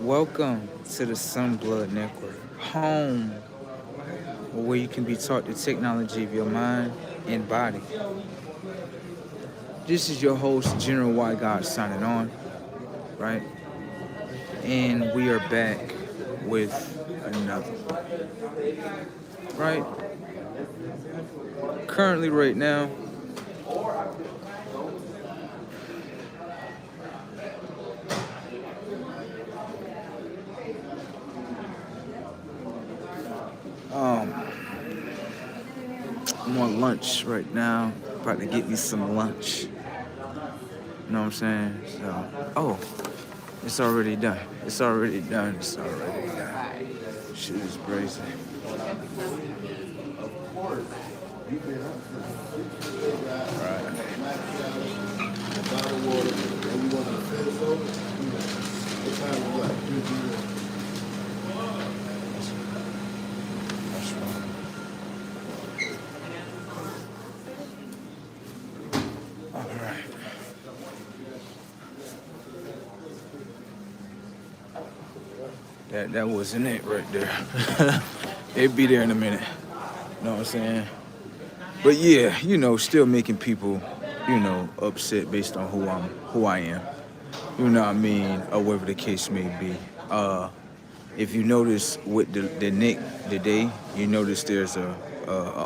Welcome to the Sunblood Network, home where you can be taught the technology of your mind and body. This is your host, General Y God, signing on, right? And we are back with another, right? Currently, right now, um, I'm on lunch right now, about to get me some lunch. You know what I'm saying? So, oh, it's already done. It's already done. It's already done. Shit is crazy. All right. That wasn't it right there. It'd be there in a minute. You know what I'm saying? But yeah, still making people, upset based on who I am. You know what I mean, or whatever the case may be. If you notice with the nick today, you notice there's a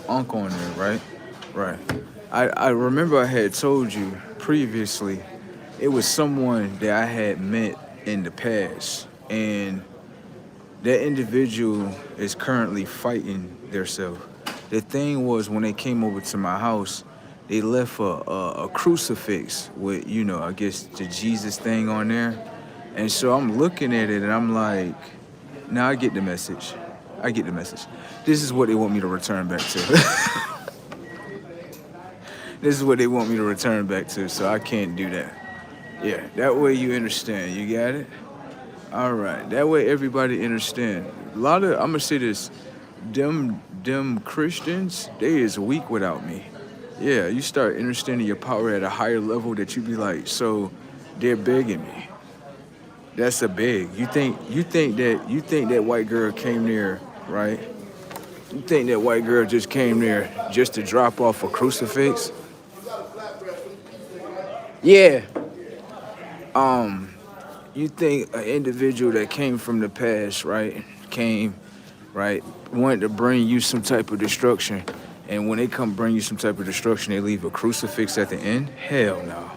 unk on there, right? Right. I remember I had told you previously, it was someone that I had met in the past, and that individual is currently fighting themselves. The thing was, when they came over to my house, they left a crucifix with, I guess the Jesus thing on there. And so I'm looking at it and I'm like, now I get the message. I get the message. This is what they want me to return back to. This is what they want me to return back to, so I can't do that. Yeah, that way you understand. You got it? All right. That way everybody understand. I'm gonna say this, them Christians, they is weak without me. Yeah, you start understanding your power at a higher level that you be like, so they're begging me. That's a beg. You think that white girl came there, right? You think that white girl just came there just to drop off a crucifix? Yeah. You think an individual that came from the past, right, right, wanted to bring you some type of destruction, and when they come bring you some type of destruction, they leave a crucifix at the end? Hell no.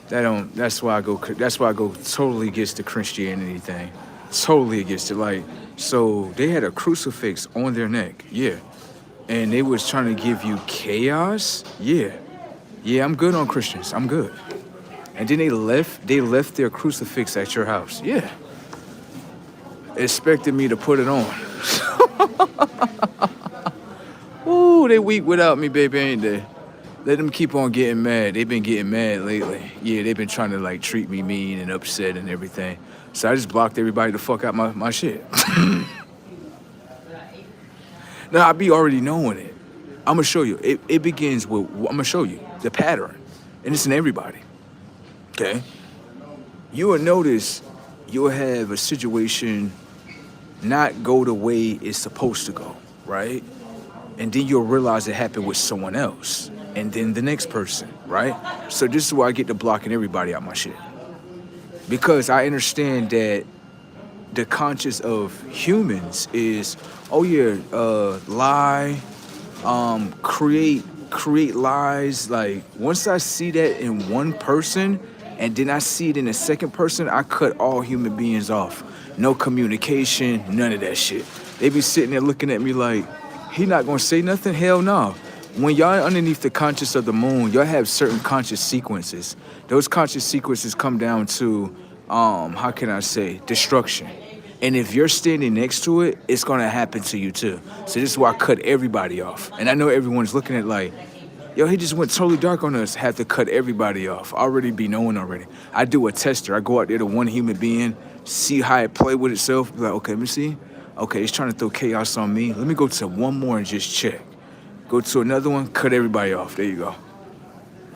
That's why I go totally against the Christianity thing. Totally against it. Like, so they had a crucifix on their neck, yeah. And they was trying to give you chaos? Yeah. Yeah, I'm good on Christians. I'm good. And then they left their crucifix at your house. Yeah. Expected me to put it on. Ooh, they weak without me, baby, ain't they? Let them keep on getting mad. They've been getting mad lately. Yeah, they've been trying to like treat me mean and upset and everything. So I just blocked everybody the fuck out my shit. Now I be already knowing it. I'm gonna show you. It begins with, I'm gonna show you the pattern. And it's in everybody. Okay? You will notice you'll have a situation not go the way it's supposed to go, right? And then you'll realize it happened with someone else. And then the next person, right? So this is why I get to blocking everybody out my shit. Because I understand that the conscience of humans is, oh yeah, lie, create lies. Like, once I see that in one person, and then I see it in a second person, I cut all human beings off. No communication, none of that shit. They be sitting there looking at me like, he not gonna say nothing? Hell no. When y'all underneath the conscious of the moon, y'all have certain conscious sequences. Those conscious sequences come down to, how can I say, destruction. And if you're standing next to it, it's gonna happen to you too. So this is why I cut everybody off. And I know everyone's looking at like, yo, he just went totally dark on us. Have to cut everybody off. Already be knowing already. I do a tester. I go out there to one human being, see how it play with itself. Be like, okay, let me see. Okay, it's trying to throw chaos on me. Let me go to one more and just check. Go to another one, cut everybody off. There you go.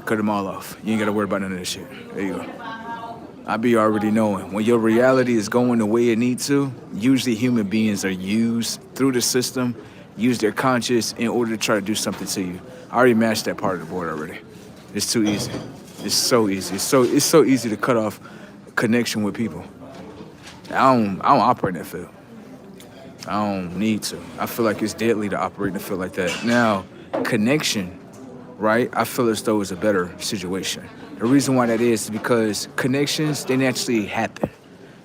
Cut them all off. You ain't gotta worry about none of this shit. There you go. I be already knowing. When your reality is going the way it needs to, usually human beings are used through the system, use their conscience in order to try to do something to you. I already matched that part of the board already. It's too easy. It's so easy. It's so easy to cut off connection with people. I don't operate in that field. I don't need to. I feel like it's deadly to operate in a field like that. Now, connection, right? I feel as though it's a better situation. The reason why that is because connections, they naturally happen.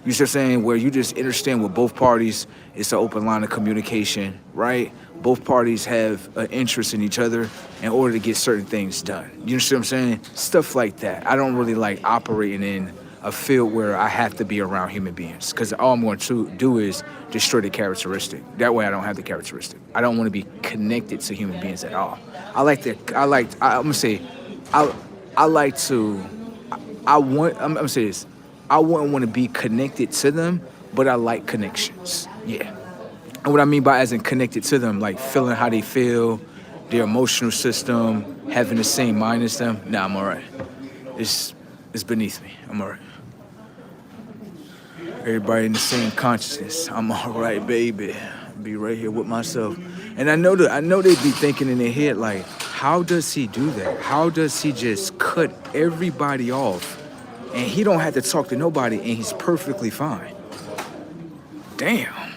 You see what I'm saying? Where you just understand with both parties, it's an open line of communication, right? Both parties have an interest in each other in order to get certain things done. You see what I'm saying? Stuff like that. I don't really like operating in a field where I have to be around human beings because all I'm going to do is destroy the characteristic. That way I don't have the characteristic. I don't want to be connected to human beings at all. I'm gonna say, I like to, I'm gonna say this, I wouldn't want to be connected to them, but I like connections, yeah. And what I mean by as in connected to them, like feeling how they feel, their emotional system, having the same mind as them, nah, I'm all right. It's beneath me, I'm all right. Everybody in the same consciousness, I'm all right, baby. Be right here with myself. And I know they be thinking in their head, like, how does he do that? How does he just cut everybody off and he don't have to talk to nobody and he's perfectly fine? Damn.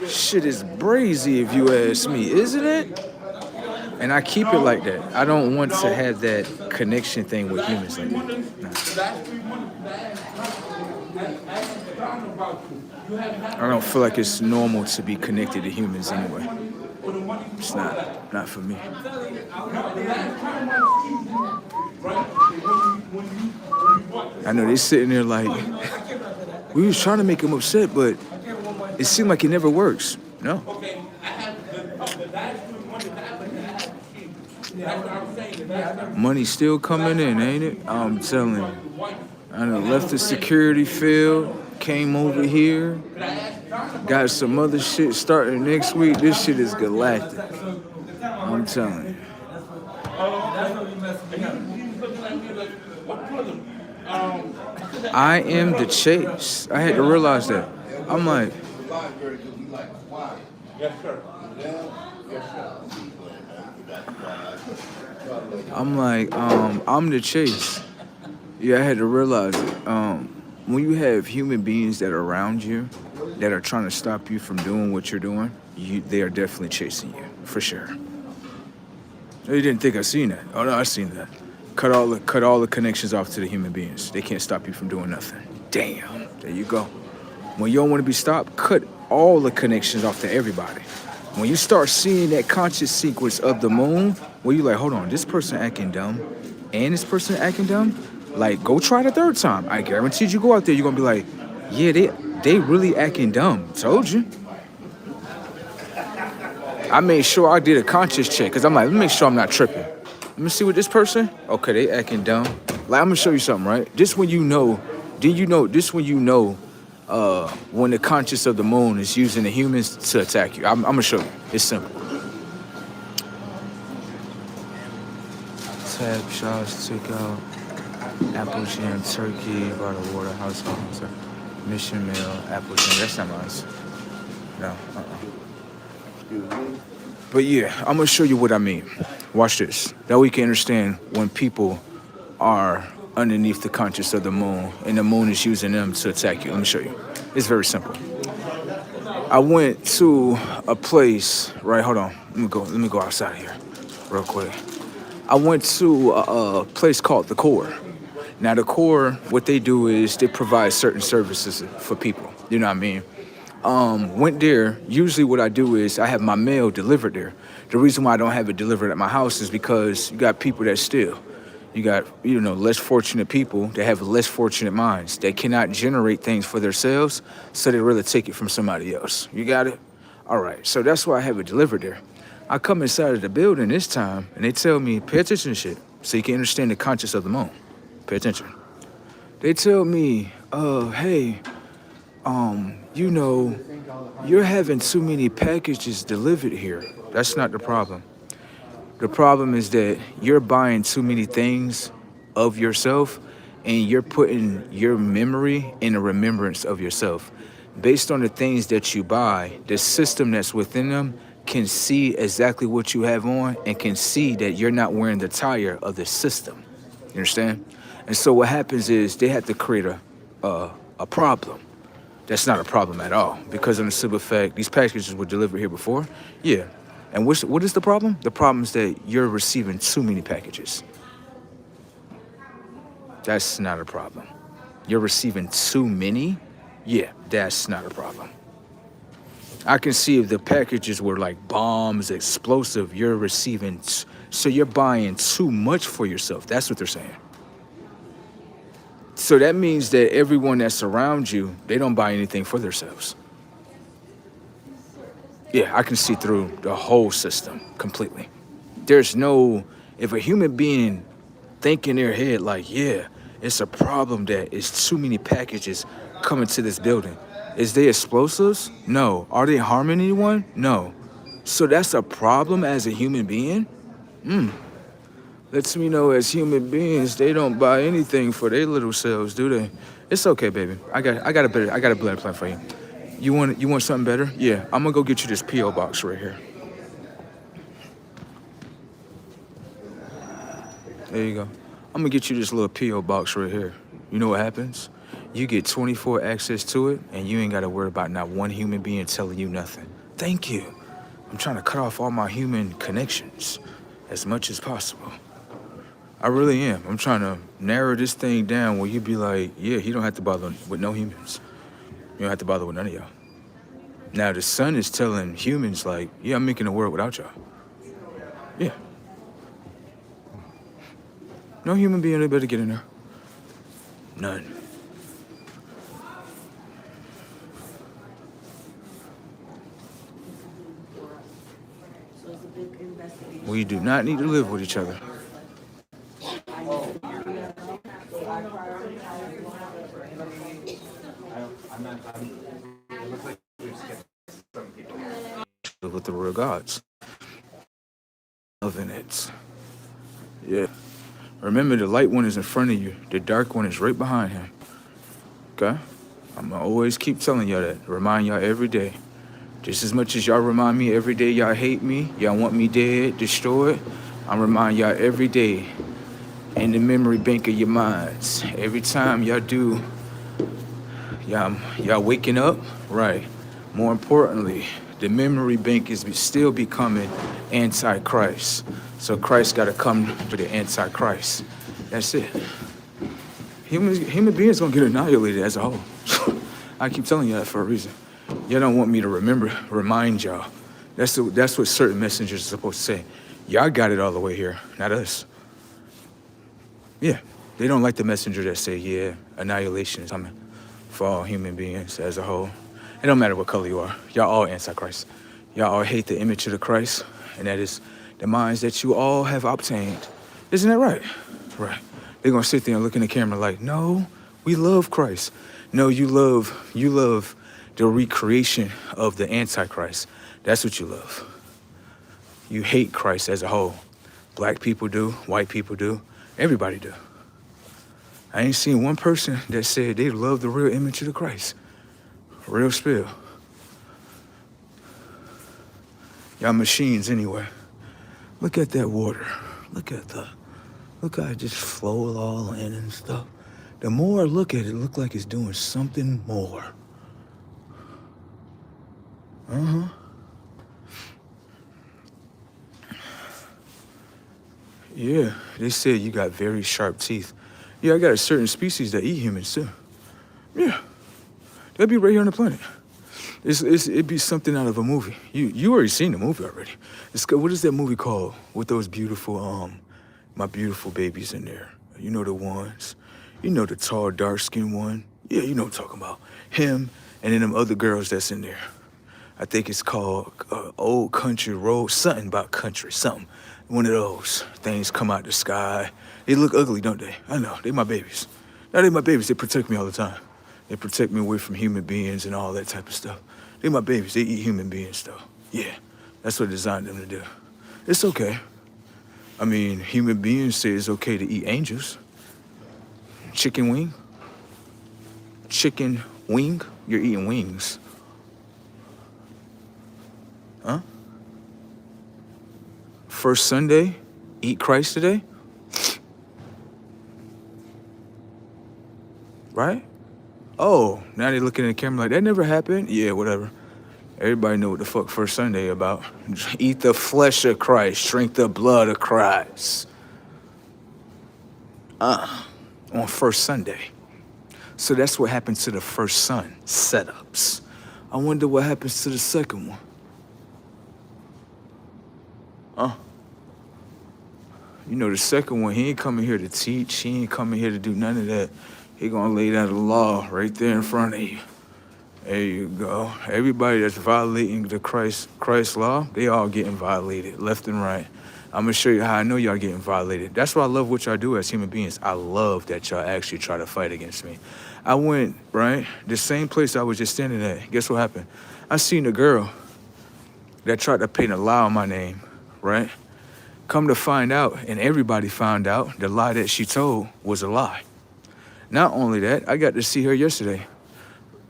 Shit is brazy if you ask me, isn't it? And I keep it like that. I don't want to have that connection thing with humans like that. Nah. I don't feel like it's normal to be connected to humans anyway. It's not for me. I know they sitting there like, we was trying to make him upset, but it seemed like it never works. No. Money's still coming in, ain't it? I'm telling you. I done left the security field, came over here, got some other shit starting next week. This shit is galactic. I'm telling you. I am the chase. I had to realize that. I'm like, I'm the chase. Yeah, I had to realize it. When you have human beings that are around you, that are trying to stop you from doing what you're doing, they are definitely chasing you, for sure. You didn't think I seen that? Oh no, I seen that. Cut all the connections off to the human beings. They can't stop you from doing nothing. Damn, there you go. When you don't want to be stopped, cut all the connections off to everybody. When you start seeing that conscious sequence of the moon, where you like, hold on, this person acting dumb, and this person acting dumb, like, go try the third time. I guarantee you go out there, you're gonna be like, yeah, they really acting dumb. Told you. I made sure I did a conscious check, because I'm like, let me make sure I'm not tripping. Let me see what this person, okay, they acting dumb. Like, I'm gonna show you something, right? This when you know, when the conscious of the moon is using the humans to attack you. I'm gonna show you. It's simple. Tab, shots, took out, apple jam, turkey, bottled water, household, mission meal, apple jam. That's not mine. No, Excuse me? But yeah, I'm gonna show you what I mean. Watch this. That way you can understand when people are underneath the conscious of the moon and the moon is using them to attack you. Let me show you. It's very simple. I went to a place, right? Hold on. Let me go outside here real quick. I went to a place called The Core. Now, The Core, what they do is they provide certain services for people. You know what I mean? Went there. Usually what I do is I have my mail delivered there. The reason why I don't have it delivered at my house is because you got people that steal. You got, less fortunate people that have less fortunate minds. They cannot generate things for themselves, so they rather take it from somebody else. You got it? All right, so that's why I have it delivered there. I come inside of the building this time, and they tell me, pay attention to shit, so you can understand the conscience of the moon. Pay attention. They tell me, hey, you're having too many packages delivered here. That's not the problem. The problem is that you're buying too many things of yourself and you're putting your memory in a remembrance of yourself. Based on the things that you buy, the system that's within them can see exactly what you have on and can see that you're not wearing the tire of the system. You understand? And so what happens is they have to create a problem. That's not a problem at all, because in the simple fact, these packages were delivered here before. Yeah. And what is the problem? The problem is that you're receiving too many packages. That's not a problem. You're receiving too many? Yeah, that's not a problem. I can see if the packages were like bombs, explosive, you're receiving, so you're buying too much for yourself. That's what they're saying. So that means that everyone that's around you, they don't buy anything for themselves. Yeah, I can see through the whole system completely. There's no, if a human being think in their head like, yeah, it's a problem that it's too many packages coming to this building. Is they explosives? No. Are they harming anyone? No. So that's a problem as a human being? Lets me know as human beings, they don't buy anything for their little selves, do they? It's okay, baby. I got a better plan for you. You want something better? Yeah, I'm gonna go get you this P.O. box right here. There you go. I'm gonna get you this little P.O. box right here. You know what happens? You get 24 access to it, and you ain't gotta worry about not one human being telling you nothing. Thank you. I'm trying to cut off all my human connections as much as possible. I really am. I'm trying to narrow this thing down where you be like, yeah, you don't have to bother with no humans. You don't have to bother with none of y'all. Now the sun is telling humans like, yeah, I'm making a world without y'all. Yeah. No human being able to get in there. None. We do not need to live with each other. With the real gods. Loving it. Yeah. Remember, the light one is in front of you. The dark one is right behind him. Okay? I'm gonna always keep telling y'all that. Remind y'all every day. Just as much as y'all remind me every day y'all hate me, y'all want me dead, destroyed, I'm remind y'all every day in the memory bank of your minds. Every time y'all do, y'all waking up, right? More importantly, the memory bank is still becoming anti-Christ. So Christ got to come for the anti-Christ. That's it. Human beings gonna get annihilated as a whole. I keep telling you that for a reason. Y'all don't want me to remind y'all. That's what certain messengers are supposed to say. Y'all got it all the way here, not us. Yeah, they don't like the messenger that say, yeah, annihilation is coming for all human beings as a whole. It don't matter what color you are. Y'all all anti-Christ. Y'all all hate the image of the Christ, and that is the minds that you all have obtained. Isn't that right? Right. They're gonna sit there and look in the camera like, no, we love Christ. No, you love the recreation of the Antichrist. That's what you love. You hate Christ as a whole. Black people do, white people do, everybody do. I ain't seen one person that said they love the real image of the Christ. Real spill. Y'all machines anyway. Look at that water. Look how it just flows all in and stuff. The more I look at it, it look like it's doing something more. Yeah, they said you got very sharp teeth. Yeah, I got a certain species that eat humans too. Yeah, they'll be right here on the planet. It'd be something out of a movie. You already seen the movie already. What is that movie called with those beautiful my beautiful babies in there? You know the ones. You know the tall, dark-skinned one. Yeah, you know what I'm talking about. Him and then them other girls that's in there. I think it's called Old Country Road, something about country, something. One of those things come out the sky. They look ugly, don't they? I know, they my babies. Now they my babies, they protect me all the time. They protect me away from human beings and all that type of stuff. They my babies, they eat human beings though. Yeah, that's what I designed them to do. It's okay. I mean, human beings say it's okay to eat angels. Chicken wing? Chicken wing? You're eating wings. Huh? First Sunday, eat Christ today? Right? Oh, now they're looking at the camera like, that never happened? Yeah, whatever. Everybody know what the fuck First Sunday about. Eat the flesh of Christ, drink the blood of Christ. On First Sunday. So that's what happens to the first son, setups. I wonder what happens to the second one. You know, the second one, he ain't coming here to teach. He ain't coming here to do none of that. He gonna lay down the law right there in front of you. There you go. Everybody that's violating the Christ law, they all getting violated, left and right. I'm gonna show you how I know y'all getting violated. That's why I love what y'all do as human beings. I love that y'all actually try to fight against me. I went, right, the same place I was just standing at. Guess what happened? I seen a girl that tried to paint a lie on my name, right? Come to find out, and everybody found out, the lie that she told was a lie. Not only that, I got to see her yesterday.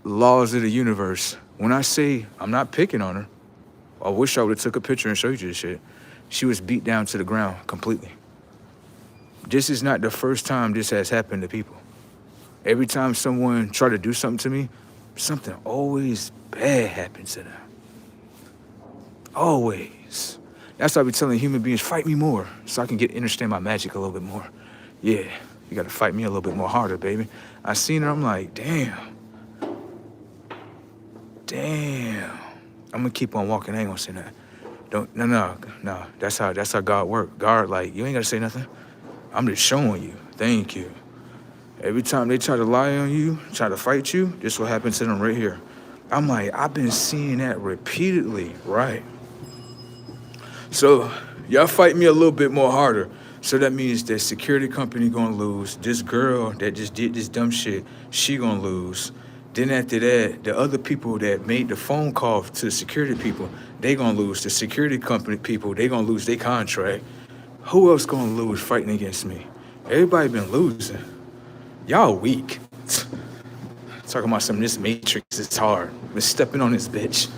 Laws of the universe. When I say I'm not picking on her, I wish I would have took a picture and showed you this shit. She was beat down to the ground completely. This is not the first time this has happened to people. Every time someone try to do something to me, something always bad happens to them. Always. That's why I be telling human beings, fight me more so I can understand my magic a little bit more. Yeah, you gotta fight me a little bit more harder, baby. I seen her, I'm like, damn. I'm gonna keep on walking, I ain't gonna say that. No. That's how God work. God, like, you ain't gotta say nothing. I'm just showing you. Thank you. Every time they try to lie on you, try to fight you, this what happens to them right here. I'm like, I've been seeing that repeatedly, right? So y'all fight me a little bit more harder. So that means that security company gonna lose. This girl that just did this dumb shit, she gonna lose. Then after that, the other people that made the phone call to the security people, they gonna lose. The security company people, they gonna lose their contract. Who else gonna lose fighting against me? Everybody been losing. Y'all weak. Talking about some of this matrix is hard. Been stepping on this bitch.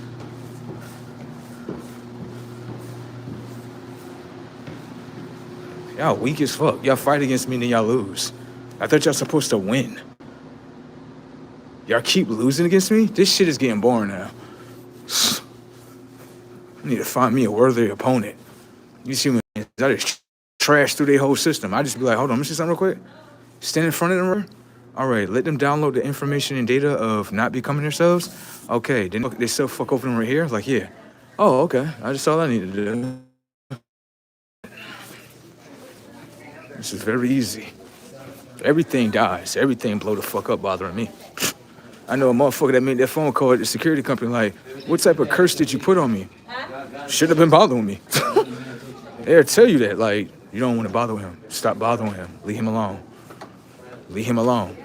Y'all weak as fuck. Y'all fight against me and then y'all lose. I thought y'all supposed to win. Y'all keep losing against me? This shit is getting boring now. I need to find me a worthy opponent. These humans, I just trash through their whole system. I just be like, hold on, let me see something real quick. Stand in front of them. All right, let them download the information and data of not becoming themselves. Okay, then they still fuck over them right here. Like, yeah. Oh, okay. That's all I need to do. This is very easy. Everything dies. Everything blow the fuck up bothering me. I know a motherfucker that made that phone call at the security company like, what type of curse did you put on me? Shouldn't have been bothering me. They'll tell you that, like, you don't want to bother him. Stop bothering him. Leave him alone. Leave him alone.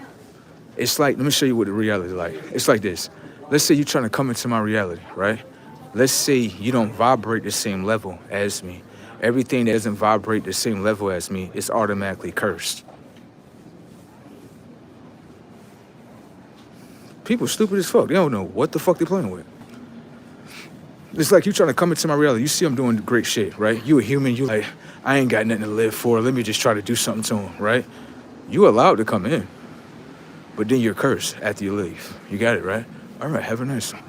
It's like, let me show you what the reality is like. It's like this. Let's say you're trying to come into my reality, right? Let's say you don't vibrate the same level as me. Everything that doesn't vibrate the same level as me is automatically cursed. People stupid as fuck. They don't know what the fuck they're playing with. It's like you trying to come into my reality. You see I'm doing great shit, right? You a human. You like, I ain't got nothing to live for. Let me just try to do something to him, right? You allowed to come in. But then you're cursed after you leave. You got it, right? All right, have a nice one.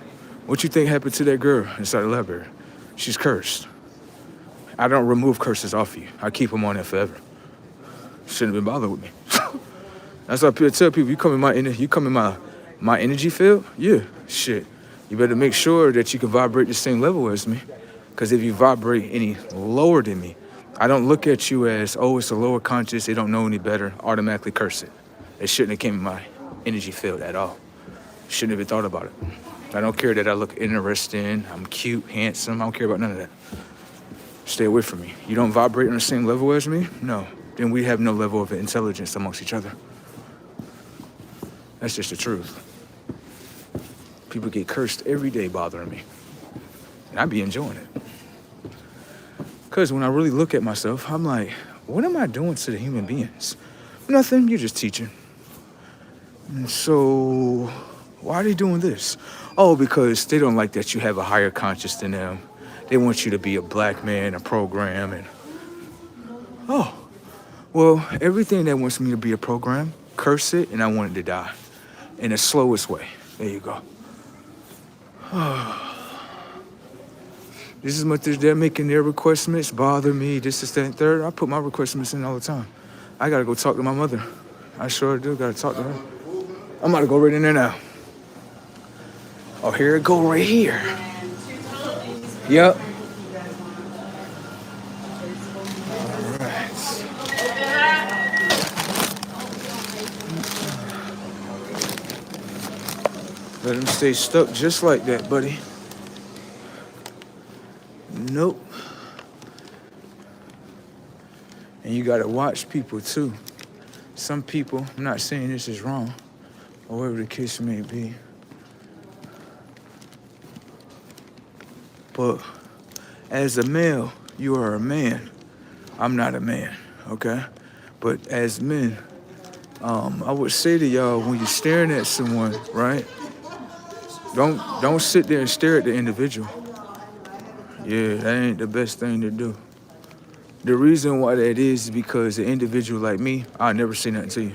What you think happened to that girl inside the library? She's cursed. I don't remove curses off you. I keep them on there forever. Shouldn't have been bothered with me. That's why I tell people, you come in my energy field? Yeah, shit. You better make sure that you can vibrate the same level as me. Because if you vibrate any lower than me, I don't look at you as, oh, it's a lower conscious, they don't know any better, automatically curse it. It shouldn't have came in my energy field at all. Shouldn't have even thought about it. I don't care that I look interesting, I'm cute, handsome, I don't care about none of that. Stay away from me. You don't vibrate on the same level as me? No. Then we have no level of intelligence amongst each other. That's just the truth. People get cursed every day bothering me. And I be enjoying it. Because when I really look at myself, I'm like, what am I doing to the human beings? Nothing, you're just teaching. And so, why are they doing this? Oh, because they don't like that you have a higher conscience than them. They want you to be a black man, a program, and oh, well, everything that wants me to be a program, curse it, and I want it to die in the slowest way. There you go. This is much as they're making their requestments bother me. This is that and third. I put my requestments in all the time. I gotta go talk to my mother. I sure do. Gotta talk to her. I'm about to go right in there now. Oh, here it go right here. Yep. All right. Let him stay stuck just like that, buddy. Nope. And you gotta watch people too. Some people, I'm not saying this is wrong, or whatever the case may be, but as a male, you are a man. I'm not a man, okay? But as men, I would say to y'all, when you're staring at someone, right? Don't sit there and stare at the individual. Yeah, that ain't the best thing to do. The reason why that is because an individual like me, I'll never say nothing to you.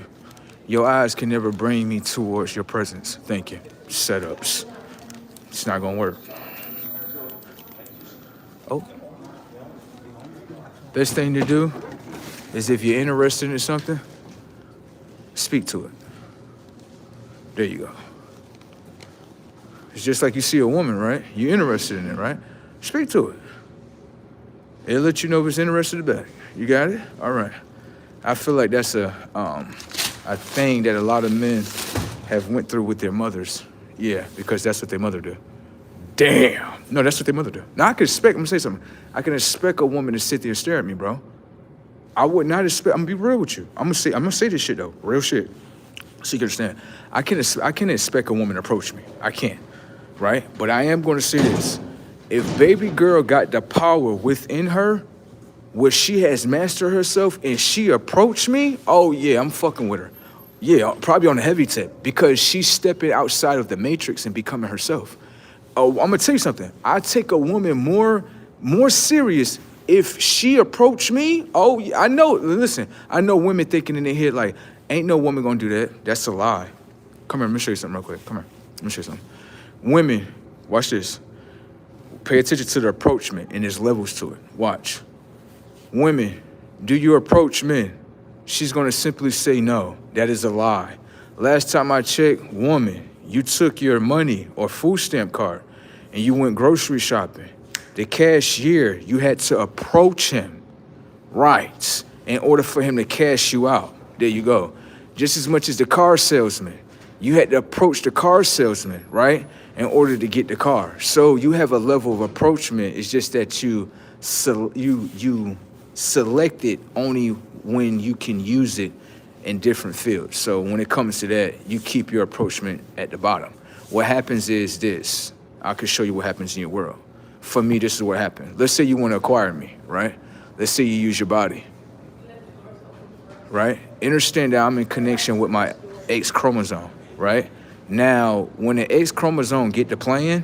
Your eyes can never bring me towards your presence. Thank you. Setups. It's not gonna work. Oh. Best thing to do is if you're interested in something, speak to it. There you go. It's just like you see a woman, right? You're interested in it, right? Speak to it. It'll let you know if it's interested back. You got it? All right. I feel like that's a thing that a lot of men have went through with their mothers. Yeah, because that's what their mother do. Damn. No, that's what their mother do. Now I'm gonna say something. I can expect a woman to sit there and stare at me, bro. I would not expect, I'm gonna be real with you. I'm gonna say this shit though, real shit. So you can understand. I can't expect a woman to approach me. I can't, right? But I am gonna say this. If baby girl got the power within her, where she has mastered herself and she approached me, oh yeah, I'm fucking with her. Yeah, probably on the heavy tip, because she's stepping outside of the matrix and becoming herself. Oh, I'm gonna tell you something. I take a woman more serious if she approached me. Oh, yeah, I know, listen, I know women thinking in their head like, ain't no woman gonna do that. That's a lie. Come here, let me show you something real quick. Come here, let me show you something. Women, watch this. Pay attention to the approachment, and there's levels to it. Watch. Women, do you approach men? She's gonna simply say no. That is a lie. Last time I checked, woman, you took your money or food stamp card and you went grocery shopping. The cashier, you had to approach him, right, in order for him to cash you out. There you go. Just as much as the car salesman, you had to approach the car salesman, right, in order to get the car. So you have a level of approachment. It's just that you select it only when you can use it in different fields. So when it comes to that, you keep your approachment at the bottom. What happens is this. I can show you what happens in your world. For me, this is what happened. Let's say you want to acquire me, right? Let's say you use your body, right? Understand that I'm in connection with my X chromosome, right? Now, when the X chromosome get to playing,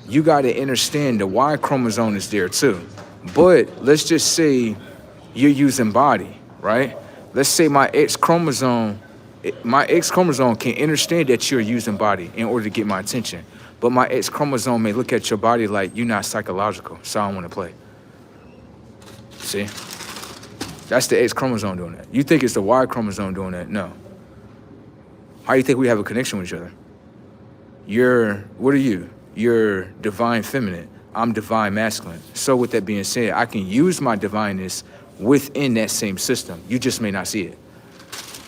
you got to understand the Y chromosome is there too. But let's just say you're using body, right? Let's say my X chromosome can understand that you're using body in order to get my attention. But my X chromosome may look at your body like you're not psychological, so I don't want to play. See? That's the X chromosome doing that. You think it's the Y chromosome doing that? No. How do you think we have a connection with each other? What are you? You're divine feminine. I'm divine masculine. So with that being said, I can use my divineness within that same system. You just may not see it.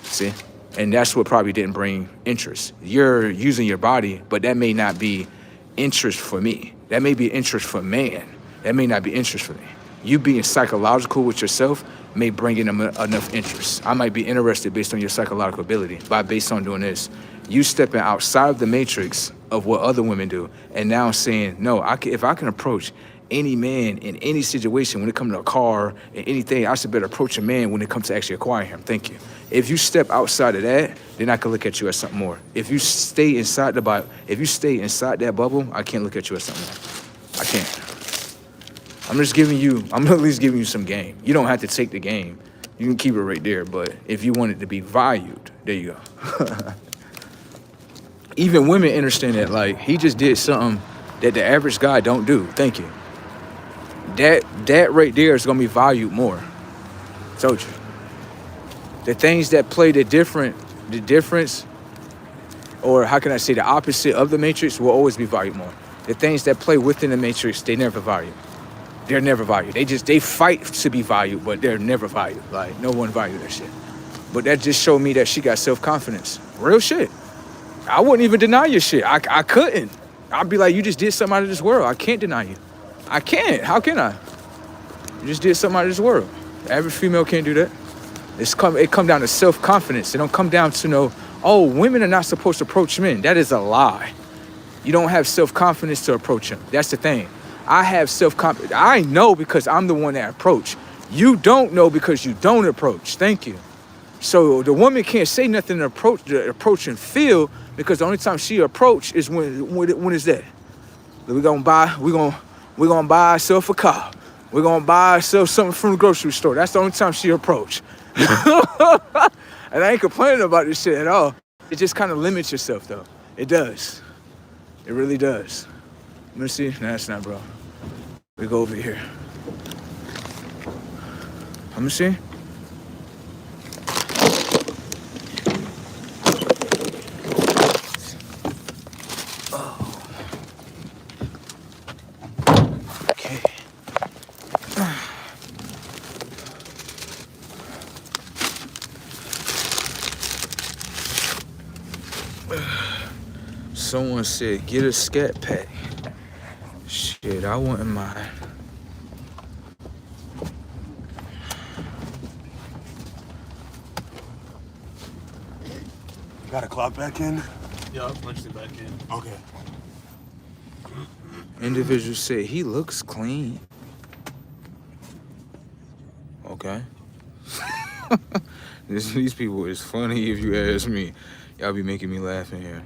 See? And that's what probably didn't bring interest. You're using your body, but that may not be interest for me. That may be interest for man. That may not be interest for me. You being psychological with yourself may bring in enough interest. I might be interested based on your psychological ability, based on doing this. You stepping outside of the matrix of what other women do, and now saying, no, if I can approach any man in any situation when it comes to a car and anything, I should better approach a man when it comes to actually acquiring him. Thank you. If you step outside of that, then I can look at you as something more. If you stay inside the Bible, if you stay inside that bubble, I can't look at you as something more. I can't. I'm at least giving you some game. You don't have to take the game. You can keep it right there, but if you want it to be valued, there you go. Even women understand that, like, he just did something that the average guy don't do. Thank you. That right there is gonna be valued more. Told you. The things that play the difference, or how can I say the opposite of the matrix, will always be valued more. The things that play within the matrix, they never valued. They're never valued. They fight to be valued, but they're never valued. Like, no one valued that shit. But that just showed me that she got self-confidence. Real shit. I wouldn't even deny your shit. I couldn't. I'd be like, you just did something out of this world. I can't deny you. I can't. How can I? You just did something out of this world. The average female can't do that. It come down to self-confidence. It don't come down to women are not supposed to approach men. That is a lie. You don't have self-confidence to approach them. That's the thing. I have self-confidence. I know because I'm the one that approach. You don't know because you don't approach. Thank you. So the woman can't say nothing to approach and feel, because the only time she approach is when is that? We're gonna buy ourselves a car. We're gonna buy ourselves something from the grocery store. That's the only time she approach. And I ain't complaining about this shit at all. It just kind of limits yourself though. It does. It really does. Let me see. No, that's not, bro. We go over here. Let me see. Someone said, get a scat pack. Shit, I wouldn't mind. You got a clock back in? Yeah, I punched it back in. Okay. Individual said, he looks clean. Okay. These people is funny if you ask me. Y'all be making me laugh in here.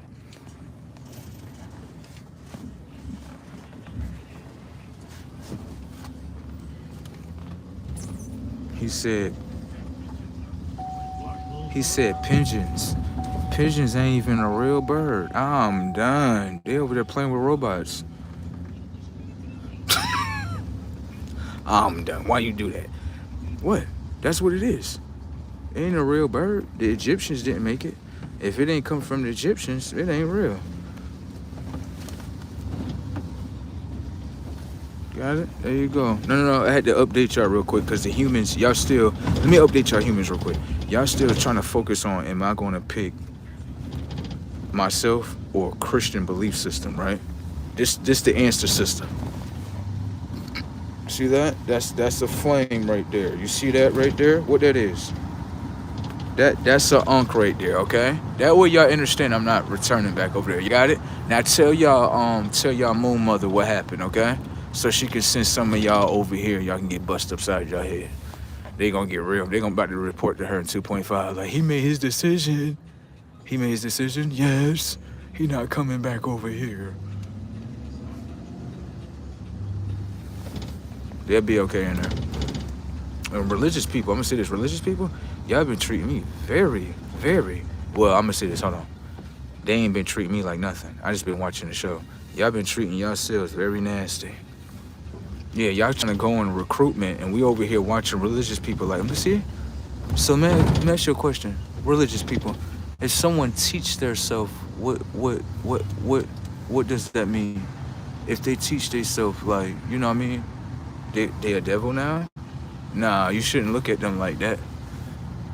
He said pigeons. Pigeons ain't even a real bird. I'm done. They over there playing with robots. I'm done. Why you do that? What? That's what it is. It ain't a real bird. The Egyptians didn't make it. If it ain't come from the Egyptians, it ain't real. Got it? There you go. No. I had to update y'all real quick because the humans, y'all still, let me update y'all humans real quick. Y'all still trying to focus on, am I going to pick myself or Christian belief system, right? This the answer system. See that? That's a flame right there. You see that right there? What that is? That's a unk right there, okay? That way y'all understand I'm not returning back over there. You got it? Now tell y'all moon mother what happened, okay? So she can send some of y'all over here. Y'all can get busted upside your head. They gonna get real. They gonna about to report to her in 2.5. Like, he made his decision. He made his decision? Yes. He not coming back over here. They'll be okay in there. And religious people, I'm gonna say this, religious people, y'all been treating me very, very, well, I'm gonna say this, hold on. They ain't been treating me like nothing. I just been watching the show. Y'all been treating yourselves very nasty. Yeah, y'all trying to go on recruitment, and we over here watching religious people like, let me see. So man, let me ask you a question. Religious people, if someone teach theirself, what does that mean? If they teach themselves, like, you know what I mean? They a devil now? Nah, you shouldn't look at them like that.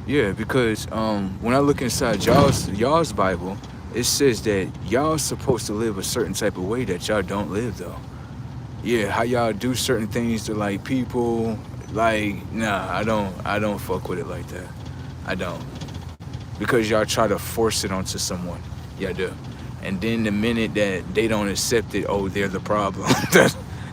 Yeah, because when I look inside y'all's Bible, it says that y'all supposed to live a certain type of way that y'all don't live though. Yeah, how y'all do certain things to like people, like, nah, I don't fuck with it like that. I don't. Because y'all try to force it onto someone. Y'all do. And then the minute that they don't accept it, oh, they're the problem.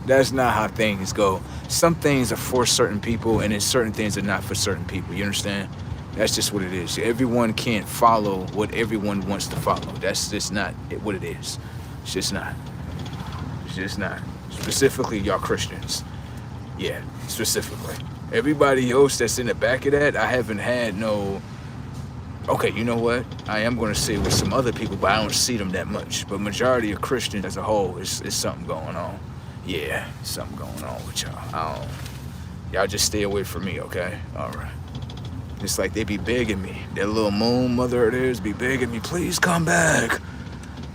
That's not how things go. Some things are for certain people, and then certain things are not for certain people. You understand? That's just what it is. Everyone can't follow what everyone wants to follow. That's just not what it is. It's just not. It's just not. Specifically, y'all Christians. Yeah, specifically. Everybody else that's in the back of that, I haven't had no... Okay, you know what? I am going to say with some other people, but I don't see them that much. But majority of Christians as a whole, is something going on. Yeah, something going on with y'all. Y'all just stay away from me, okay? All right. It's like they be begging me. That little moon mother of theirs be begging me, please come back.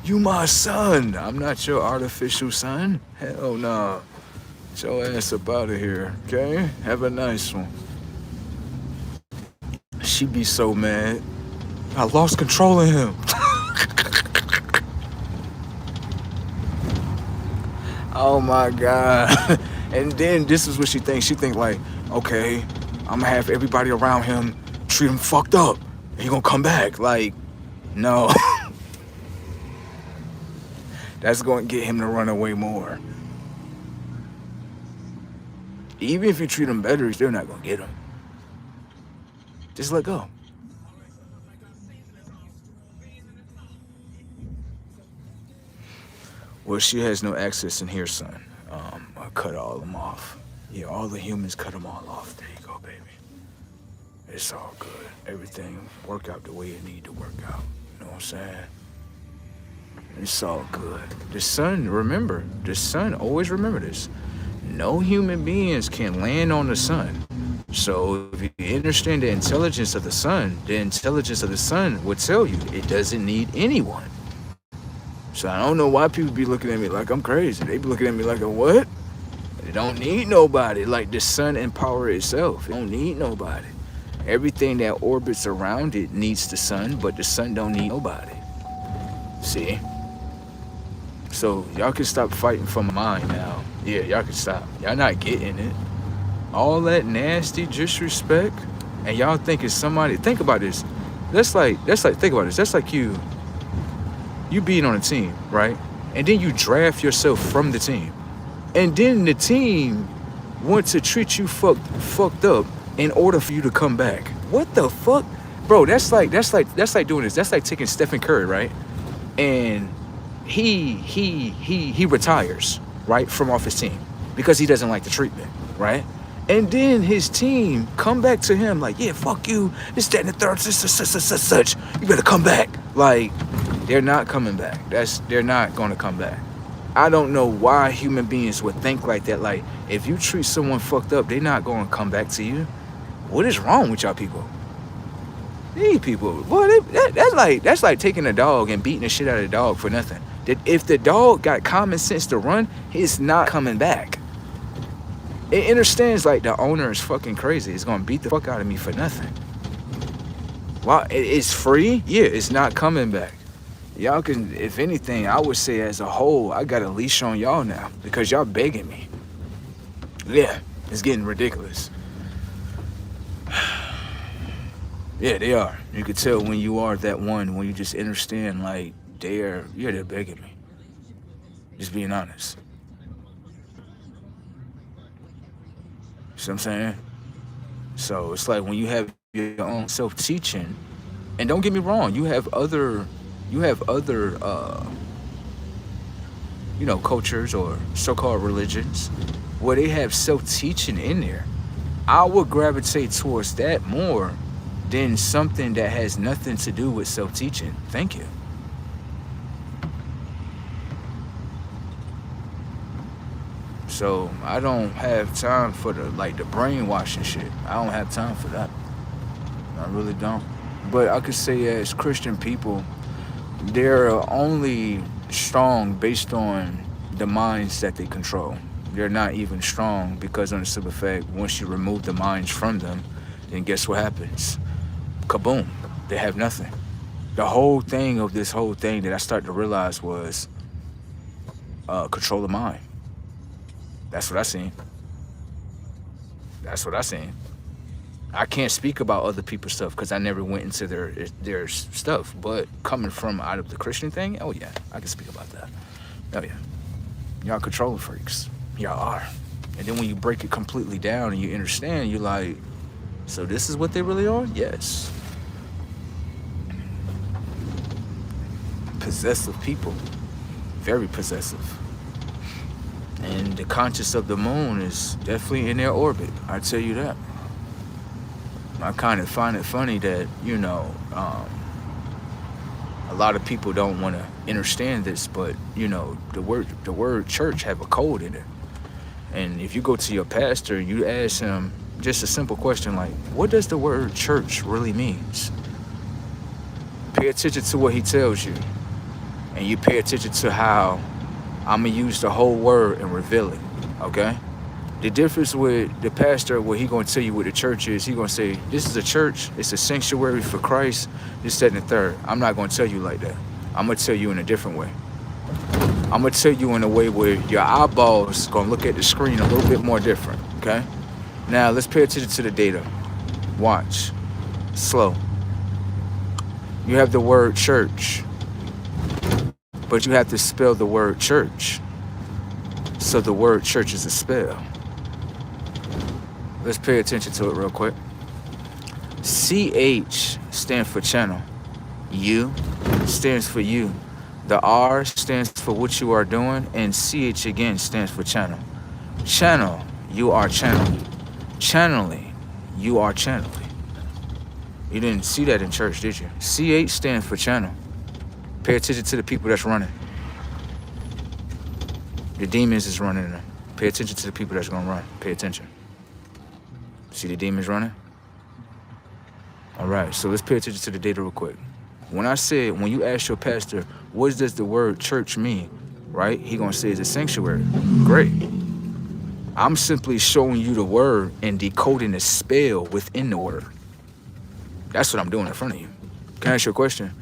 You my son. I'm not your artificial son. Hell no. Get your ass up out of here, okay? Have a nice one. She be so mad. I lost control of him. Oh my God. And then this is what she thinks. She think like, okay, I'm gonna have everybody around him treat him fucked up. He gonna come back. Like, no. That's gonna get him to run away more. Even if you treat him better, you're still not gonna get him. Just let go. Well, she has no access in here, son. I cut all of them off. Yeah, all the humans cut them all off. There you go, baby. It's all good. Everything work out the way it need to work out. You know what I'm saying? It's all good. The sun, remember, the sun, always remember this. No human beings can land on the sun. So if you understand the intelligence of the sun would tell you it doesn't need anyone. So I don't know why people be looking at me like I'm crazy. They be looking at me like a what? It don't need nobody. Like the sun and power itself. It don't need nobody. Everything that orbits around it needs the sun, but the sun don't need nobody. See? So y'all can stop fighting for my mind now. Yeah, y'all can stop. Y'all not getting it. All that nasty disrespect, and y'all think it's somebody. Think about this. That's like think about this. That's like you being on a team, right? And then you draft yourself from the team. And then the team wants to treat you fucked up in order for you to come back. What the fuck? Bro, that's like doing this. That's like taking Stephen Curry, right? And he retires, right, from off his team because he doesn't like the treatment, right? And then his team come back to him like, yeah, fuck you, this, that, and the third, such. You better come back. Like, they're not coming back. They're not gonna come back. I don't know why human beings would think like that. Like, if you treat someone fucked up, they're not gonna come back to you. What is wrong with y'all people? These people, boy, that's like taking a dog and beating the shit out of the dog for nothing. That if the dog got common sense to run, he's not coming back. It understands like the owner is fucking crazy. It's gonna beat the fuck out of me for nothing. Wow, it's free? Yeah, it's not coming back. Y'all can, if anything, I would say as a whole, I got a leash on y'all now because y'all begging me. Yeah, it's getting ridiculous. Yeah, they are. You could tell when you are that one, when you just understand, like, they're begging me. Just being honest. See what I'm saying? So it's like when you have your own self-teaching, and don't get me wrong, you have other cultures or so-called religions where they have self-teaching in there. I would gravitate towards that more than something that has nothing to do with self-teaching. Thank you. So I don't have time for the brainwashing shit. I don't have time for that. I really don't. But I could say as Christian people, they're only strong based on the minds that they control. They're not even strong because on the simple fact, once you remove the minds from them, then guess what happens? Kaboom. They have nothing. The whole thing of this whole thing that I started to realize was control the mind. That's what I seen. I can't speak about other people's stuff because I never went into their stuff. But coming from out of the Christian thing, oh yeah, I can speak about that. Oh yeah. Y'all control freaks. Y'all are. And then when you break it completely down and you understand, you're like, so this is what they really are? Yes. Possessive people. Very possessive. And the conscious of the moon is definitely in their orbit. I tell you that. I kind of find it funny that, a lot of people don't want to understand this, but the word church have a code in it. And if you go to your pastor and you ask him just a simple question like, what does the word church really means? Pay attention to what he tells you, and you pay attention to how I'm gonna use the whole word and reveal it. Okay? The difference with the pastor, what he gonna tell you what the church is, he gonna say, this is a church, it's a sanctuary for Christ, this, that, and the third. I'm not gonna tell you like that. I'm gonna tell you in a different way. I'm gonna tell you in a way where your eyeballs gonna look at the screen a little bit more different, okay? Now, let's pay attention to the data. Watch. Slow. You have the word church, but you have to spell the word church. So the word church is a spell. Let's pay attention to it real quick. CH stands for channel. U stands for you. The R stands for what you are doing, and CH again stands for channel. Channel, you are channeling. Channeling, you are channeling. You didn't see that in church, did you? CH stands for channel. Pay attention to the people that's running. The demons is running them. Pay attention to the people that's gonna run. Pay attention. See the demons running? All right, so let's pay attention to the data real quick. When you ask your pastor, what does the word church mean, right? He gonna say it's a sanctuary. Great. I'm simply showing you the word and decoding the spell within the word. That's what I'm doing in front of you. Can I ask you a question?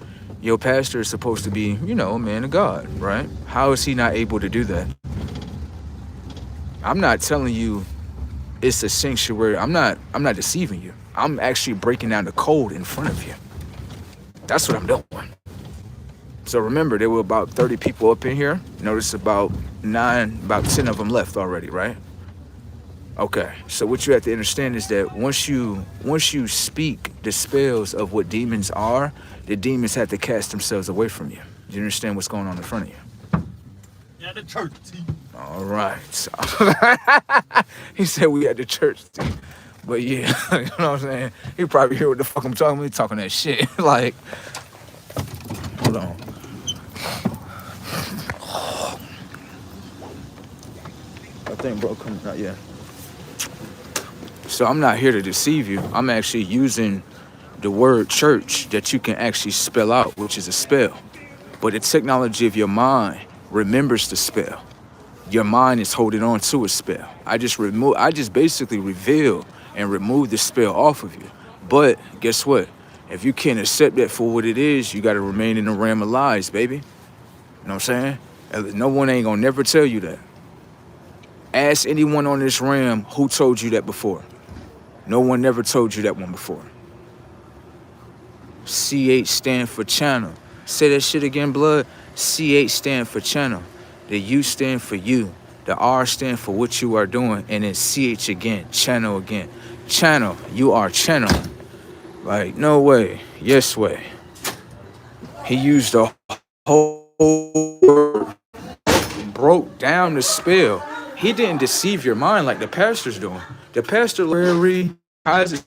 Your pastor is supposed to be, a man of God, right? How is he not able to do that? I'm not telling you it's a sanctuary. I'm not deceiving you. I'm actually breaking down the code in front of you. That's what I'm doing. So remember, there were about 30 people up in here. Notice about 10 of them left already, right? Okay, so what you have to understand is that once you speak the spells of what demons are, the demons have to cast themselves away from you. Do you understand what's going on in front of you? Yeah, the church. All right. So he said we at the church, but yeah, you know what I'm saying? He probably hear what the fuck I'm talking about. He talking that shit. Like, hold on. I think bro coming out, yeah. So I'm not here to deceive you. I'm actually using the word church that you can actually spell out, which is a spell. But the technology of your mind remembers the spell. Your mind is holding on to a spell. I just basically reveal and remove the spell off of you. But guess what? If you can't accept that for what it is, you got to remain in the realm of lies, baby. You know what I'm saying? No one ain't gonna never tell you that. Ask anyone on this realm who told you that before. No one never told you that one before. CH stand for channel. Say that shit again, blood. CH stand for channel. The U stand for you. The R stand for what you are doing. And then CH again, channel again. Channel, you are channeling. Like, no way, yes way. He used the whole word, broke down the spell. He didn't deceive your mind like the pastor's doing. The pastor literally tries to